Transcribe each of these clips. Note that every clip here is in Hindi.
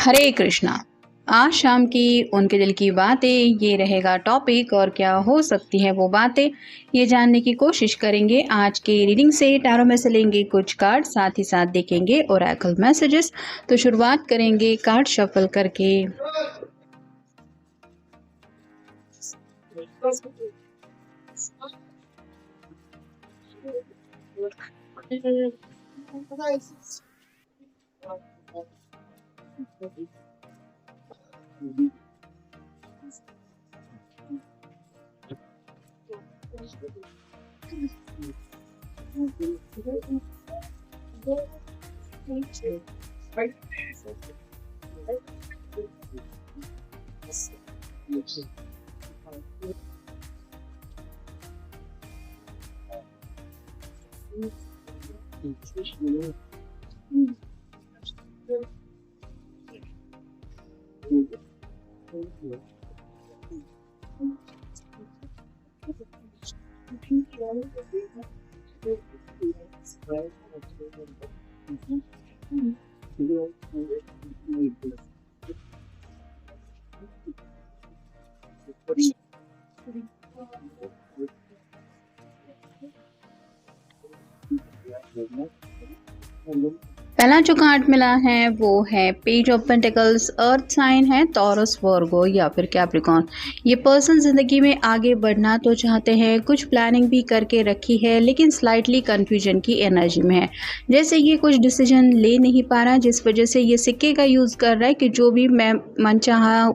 हरे कृष्णा। आज शाम की उनके दिल की बातें, ये रहेगा टॉपिक। और क्या हो सकती है वो बातें, ये जानने की कोशिश करेंगे आज के रीडिंग से। टैरो में से लेंगे कुछ कार्ड, साथ ही साथ देखेंगे ओरेकल मैसेजेस। तो शुरुआत करेंगे कार्ड शफल करके। पहला जो कार्ड मिला है वो है page of pentacles. Earth sign है टॉरस, वर्गो या फिर कैप्रिकॉर्न। ये पर्सन जिंदगी में आगे बढ़ना तो चाहते हैं, कुछ प्लानिंग भी करके रखी है, लेकिन स्लाइटली कंफ्यूजन की एनर्जी में है। जैसे ये कुछ डिसीजन ले नहीं पा रहा, जिस वजह से ये सिक्के का यूज़ कर रहा है कि जो भी मैं मनचाहा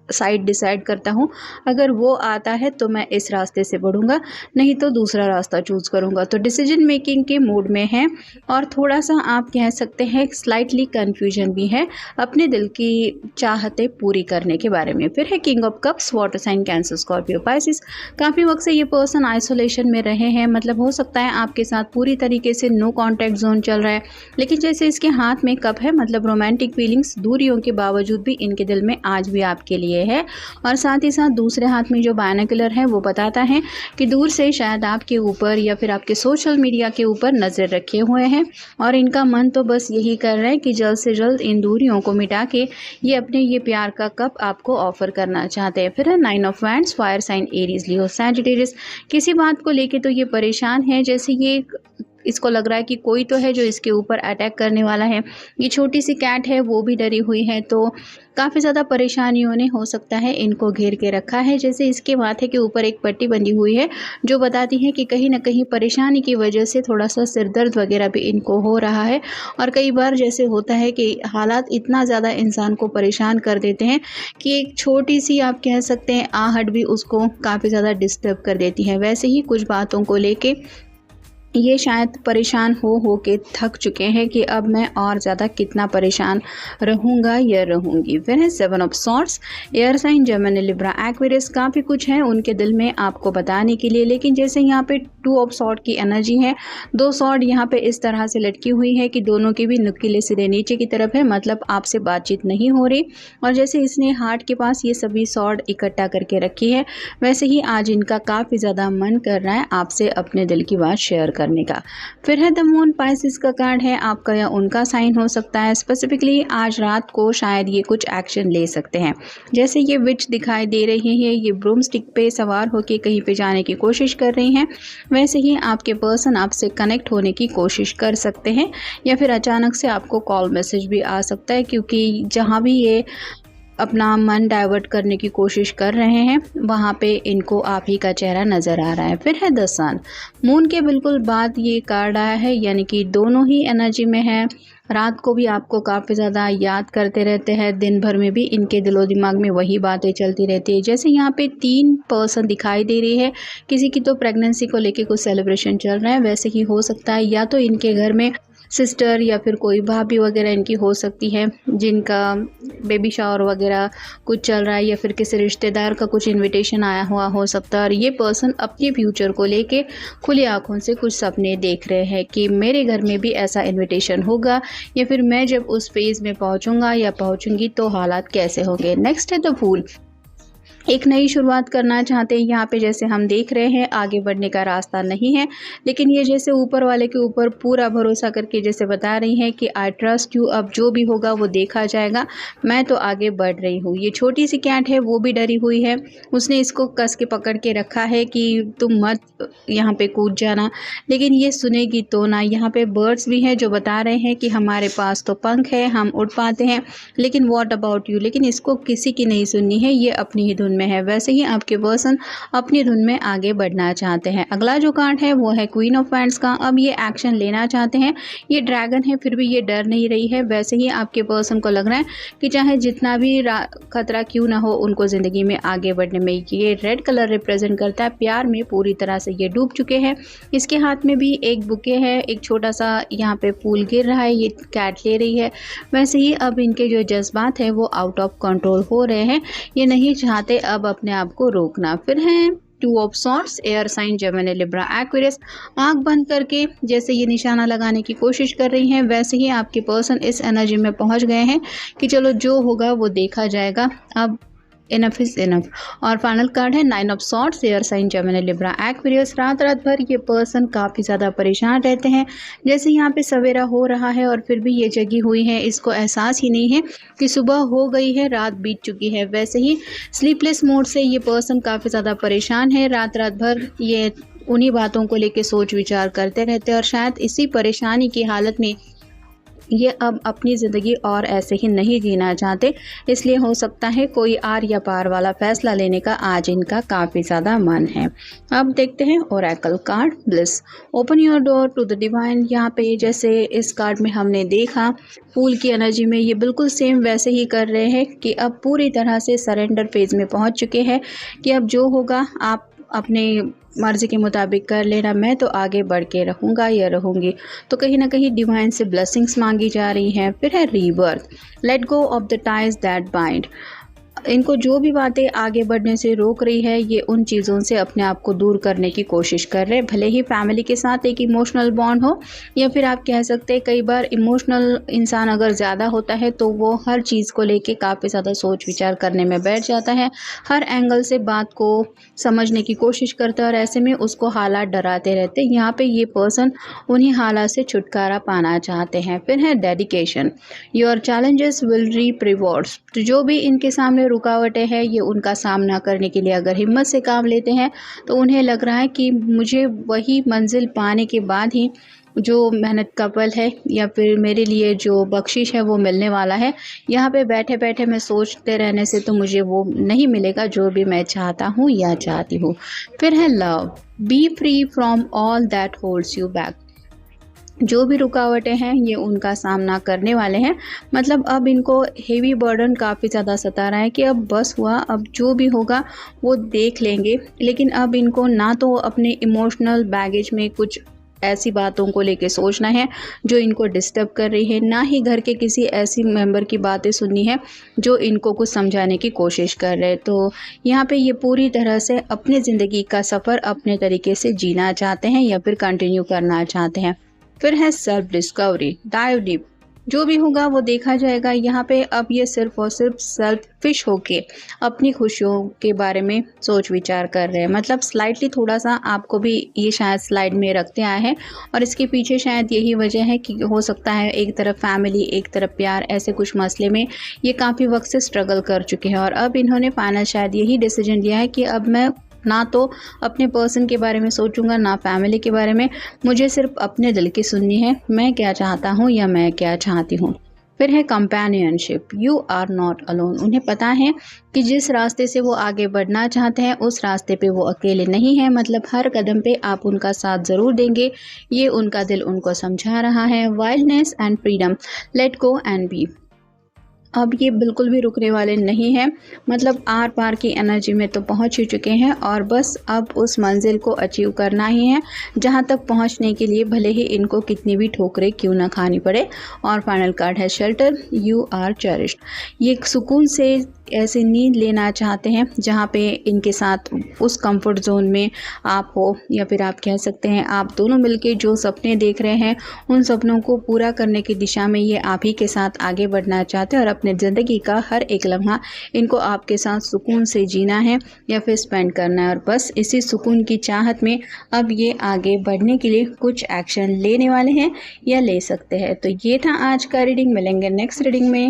साइड डिसाइड करता हूँ, अगर वो आता है तो मैं इस रास्ते से बढ़ूंगा, नहीं तो दूसरा रास्ता चूज करूंगा। तो डिसीजन मेकिंग के मूड में है और थोड़ा सा आप कह सकते हैं स्लाइटली कंफ्यूजन भी है अपने दिल की चाहते पूरी करने के बारे में। फिर है king of cups, water sign Cancer, Scorpio, Pisces. काफ़ी वक्त से ये पर्सन आइसोलेशन में रहे हैं, मतलब हो सकता है आपके साथ पूरी तरीके से नो कॉन्टैक्ट जोन चल रहा है, लेकिन जैसे इसके हाथ में कप है, मतलब रोमांटिक फीलिंग्स दूरियों के बावजूद भी इनके दिल में आज भी आपके लिए है। और साथ ही साथ दूसरे हाथ में जो बायनोकुलर है वो बताता है कि दूर से शायद आपके ऊपर या फिर आपके सोशल मीडिया के ऊपर नज़र रखे हुए हैं और इनका मन तो बस यही कर रहा है कि जल्द से जल्द इन दूरियों को मिटा के ये अपने ये प्यार का कप आपको ऑफर करना चाहते हैं। फिर है nine of wands, fire sign Aries, Leo, Sagittarius. किसी बात को लेके तो ये परेशान है, जैसे ये इसको लग रहा है कि कोई तो है जो इसके ऊपर अटैक करने वाला है। ये छोटी सी कैट है, वो भी डरी हुई है, तो काफ़ी ज़्यादा परेशानियों ने हो सकता है इनको घेर के रखा है। जैसे इसके माथे के ऊपर एक पट्टी बंधी हुई है जो बताती है कि कहीं ना कहीं परेशानी की वजह से थोड़ा सा सिरदर्द वगैरह भी इनको हो रहा है। और कई बार जैसे होता है कि हालात इतना ज़्यादा इंसान को परेशान कर देते हैं कि एक छोटी सी आप कह सकते हैं आहट भी उसको काफ़ी ज़्यादा डिस्टर्ब कर देती है। वैसे ही कुछ बातों को लेके ये शायद परेशान हो के थक चुके हैं कि अब मैं और ज़्यादा कितना परेशान रहूँगा या रहूँगी। फिर है seven of swords, air sign, Gemini, Libra, Aquarius. काफ़ी कुछ है उनके दिल में आपको बताने के लिए, लेकिन जैसे यहाँ पे टू ऑफ सॉर्ड की एनर्जी है, दो सॉर्ड यहाँ पे इस तरह से लटकी हुई है कि दोनों की भी नुकीले सिरे नीचे की तरफ है, मतलब आपसे बातचीत नहीं हो रही। और जैसे इसने हार्ट के पास ये सभी सॉर्ड इकट्ठा करके रखी है, वैसे ही आज इनका काफ़ी ज़्यादा मन कर रहा है आपसे अपने दिल की बात शेयर करने का। फिर है द मून, पाइसिस का कार्ड है, आपका या उनका साइन हो सकता है। स्पेसिफिकली आज रात को शायद ये कुछ एक्शन ले सकते हैं। जैसे ये विच दिखाई दे रही है, ये ब्रूम स्टिक पे सवार होकर कहीं पे जाने की कोशिश कर रही हैं, वैसे ही आपके पर्सन आपसे कनेक्ट होने की कोशिश कर सकते हैं, या फिर अचानक से आपको कॉल मैसेज भी आ सकता है, क्योंकि जहाँ भी ये अपना मन डाइवर्ट करने की कोशिश कर रहे हैं वहाँ पे इनको आप ही का चेहरा नज़र आ रहा है। फिर है द सन, मून के बिल्कुल बाद ये कार्ड आया है, यानी कि दोनों ही एनर्जी में है। रात को भी आपको काफ़ी ज़्यादा याद करते रहते हैं, दिन भर में भी इनके दिलो दिमाग में वही बातें चलती रहती है। जैसे यहाँ पे तीन पर्सन दिखाई दे रही है, किसी की तो प्रेगनेंसी को लेके कुछ सेलिब्रेशन चल रहा है, वैसे ही हो सकता है या तो इनके घर में सिस्टर या फिर कोई भाभी वगैरह इनकी हो सकती है जिनका बेबी शावर वगैरह कुछ चल रहा है, या फिर किसी रिश्तेदार का कुछ इनविटेशन आया हुआ हो सकता है। और ये पर्सन अपने फ्यूचर को लेके खुली आंखों से कुछ सपने देख रहे हैं कि मेरे घर में भी ऐसा इनविटेशन होगा, या फिर मैं जब उस फेज़ में पहुंचूंगा या पहुंचूंगी तो हालात कैसे होंगे। नेक्स्ट है द फूल। एक नई शुरुआत करना चाहते हैं। यहाँ पे जैसे हम देख रहे हैं आगे बढ़ने का रास्ता नहीं है, लेकिन ये जैसे ऊपर वाले के ऊपर पूरा भरोसा करके जैसे बता रही हैं कि आई ट्रस्ट यू, अब जो भी होगा वो देखा जाएगा, मैं तो आगे बढ़ रही हूँ। ये छोटी सी कैट है वो भी डरी हुई है, उसने इसको कस के पकड़ के रखा है कि तुम मत यहाँ पे कूद जाना, लेकिन ये सुनेगी तो ना। यहाँ पे बर्ड्स भी हैं जो बता रहे हैं कि हमारे पास तो पंख है, हम उड़ पाते हैं, लेकिन व्हाट अबाउट यू, लेकिन इसको किसी की नहीं सुननी है, ये अपनी ही धुन में है। वैसे ही आपके पर्सन अपनी धुन में आगे बढ़ना चाहते हैं। अगला जो कार्ड है वो है क्वीन ऑफ वांड्स का। अब ये एक्शन लेना चाहते हैं, ये ड्रैगन है फिर भी ये डर नहीं रही है। वैसे ही आपके पर्सन को लग रहा है कि चाहे जितना भी खतरा क्यों ना हो, उनको ज़िंदगी में आगे बढ़ने में ये रेड कलर रिप्रेजेंट करता है। प्यार में पूरी तरह से ये डूब चुके हैं। इसके हाथ में भी एक बुके है, एक छोटा सा यहाँ पे फूल गिर रहा है, ये कैट ले रही है। वैसे ही अब इनके जो जज्बात हैं वो आउट ऑफ कंट्रोल हो रहे हैं, ये नहीं चाहते अब अपने आप को रोकना। फिर है two of swords, air sign Gemini Libra Aquarius. आंख बंद करके जैसे ये निशाना लगाने की कोशिश कर रही हैं, वैसे ही आपके पर्सन इस एनर्जी में पहुंच गए हैं कि चलो जो होगा वो देखा जाएगा, अब इनफ इज इनफ। और फाइनल कार्ड है nine of swords, air sign Gemini Libra Aquarius. रात रात भर ये पर्सन काफ़ी ज़्यादा परेशान रहते हैं। जैसे यहाँ पे सवेरा हो रहा है और फिर भी ये जगी हुई है, इसको एहसास ही नहीं है कि सुबह हो गई है, रात बीत चुकी है। वैसे ही स्लीपलेस मोड से ये पर्सन काफ़ी ज़्यादा परेशान है। रात रात भर ये उन्हीं बातों को लेके सोच विचार करते रहते हैं और शायद इसी परेशानी की हालत में ये अब अपनी ज़िंदगी और ऐसे ही नहीं जीना चाहते, इसलिए हो सकता है कोई आर या पार वाला फैसला लेने का आज इनका काफ़ी ज़्यादा मन है। अब देखते हैं oracle card bliss, open your door to the divine. यहाँ पे जैसे इस कार्ड में हमने देखा फूल की एनर्जी में ये बिल्कुल सेम वैसे ही कर रहे हैं कि अब पूरी तरह से सरेंडर फेज में पहुँच चुके हैं कि अब जो होगा आप अपने मर्ज़ी के मुताबिक कर लेना, मैं तो आगे बढ़ के रहूँगा या रहूँगी। तो कहीं ना कहीं डिवाइन से ब्लेसिंग्स मांगी जा रही हैं। फिर है rebirth, let go of the ties that bind. इनको जो भी बातें आगे बढ़ने से रोक रही है, ये उन चीज़ों से अपने आप को दूर करने की कोशिश कर रहे हैं। भले ही फैमिली के साथ एक इमोशनल बॉन्ड हो, या फिर आप कह सकते हैं कई बार इमोशनल इंसान अगर ज़्यादा होता है तो वो हर चीज़ को लेके काफ़ी ज़्यादा सोच विचार करने में बैठ जाता है, हर एंगल से बात को समझने की कोशिश करता है और ऐसे में उसको हालात डराते रहते हैं। यहाँ पे ये पर्सन उन्हीं हालात से छुटकारा पाना चाहते हैं। फिर है dedication, your challenges will reap rewards. तो जो भी इनके सामने रुकावटें हैं, ये उनका सामना करने के लिए अगर हिम्मत से काम लेते हैं तो उन्हें लग रहा है कि मुझे वही मंजिल पाने के बाद ही जो मेहनत का फल है या फिर मेरे लिए जो बख्शिश है वो मिलने वाला है। यहाँ पे बैठे बैठे मैं सोचते रहने से तो मुझे वो नहीं मिलेगा जो भी मैं चाहता हूँ या चाहती हूँ। फिर है love, B free from all that holds you back. जो भी रुकावटें हैं ये उनका सामना करने वाले हैं। मतलब अब इनको हेवी बर्डन काफ़ी ज़्यादा सता रहा है कि अब बस हुआ, अब जो भी होगा वो देख लेंगे। लेकिन अब इनको ना तो अपने इमोशनल बैगेज में कुछ ऐसी बातों को लेके सोचना है जो इनको डिस्टर्ब कर रही है, ना ही घर के किसी ऐसी मेंबर की बातें सुननी है जो इनको कुछ समझाने की कोशिश कर रहे हैं। तो यहाँ पे ये पूरी तरह से अपनी ज़िंदगी का सफ़र अपने तरीके से जीना चाहते हैं या फिर कंटिन्यू करना चाहते हैं। फिर है सेल्फ डिस्कवरी, डाइव डीप। जो भी होगा वो देखा जाएगा। यहाँ पे अब ये सिर्फ और सिर्फ सेल्फिश होके अपनी खुशियों के बारे में सोच विचार कर रहे हैं। मतलब स्लाइटली थोड़ा सा आपको भी ये शायद स्लाइड में रखते आए हैं और इसके पीछे शायद यही वजह है कि हो सकता है एक तरफ फैमिली एक तरफ प्यार, ऐसे कुछ मसले में ये काफ़ी वक्त से स्ट्रगल कर चुके हैं और अब इन्होंने फाइनल शायद यही डिसीजन लिया है कि अब मैं ना तो अपने पर्सन के बारे में सोचूंगा ना फैमिली के बारे में, मुझे सिर्फ अपने दिल की सुननी है, मैं क्या चाहता हूँ या मैं क्या चाहती हूँ। फिर है companionship, you are not alone. उन्हें पता है कि जिस रास्ते से वो आगे बढ़ना चाहते हैं उस रास्ते पे वो अकेले नहीं हैं। मतलब हर कदम पे आप उनका साथ ज़रूर देंगे, ये उनका दिल उनको समझा रहा है। Wildness and freedom, let go and be. अब ये बिल्कुल भी रुकने वाले नहीं हैं। मतलब आर पार की एनर्जी में तो पहुंच ही चुके हैं और बस अब उस मंजिल को अचीव करना ही है जहां तक पहुंचने के लिए भले ही इनको कितनी भी ठोकरें क्यों ना खानी पड़े। और फाइनल कार्ड है शेल्टर, यू आर चेरिश्ड। ये सुकून से ऐसे नींद लेना चाहते हैं जहाँ पे इनके साथ उस कंफर्ट जोन में आप हो, या फिर आप कह सकते हैं आप दोनों मिलके जो सपने देख रहे हैं उन सपनों को पूरा करने की दिशा में ये आप ही के साथ आगे बढ़ना चाहते हैं और अपने ज़िंदगी का हर एक लम्हा इनको आपके साथ सुकून से जीना है या फिर स्पेंड करना है, और बस इसी सुकून की चाहत में अब ये आगे बढ़ने के लिए कुछ एक्शन लेने वाले हैं या ले सकते हैं। तो ये था आज का रीडिंग। मिलेंगे नेक्स्ट रीडिंग में।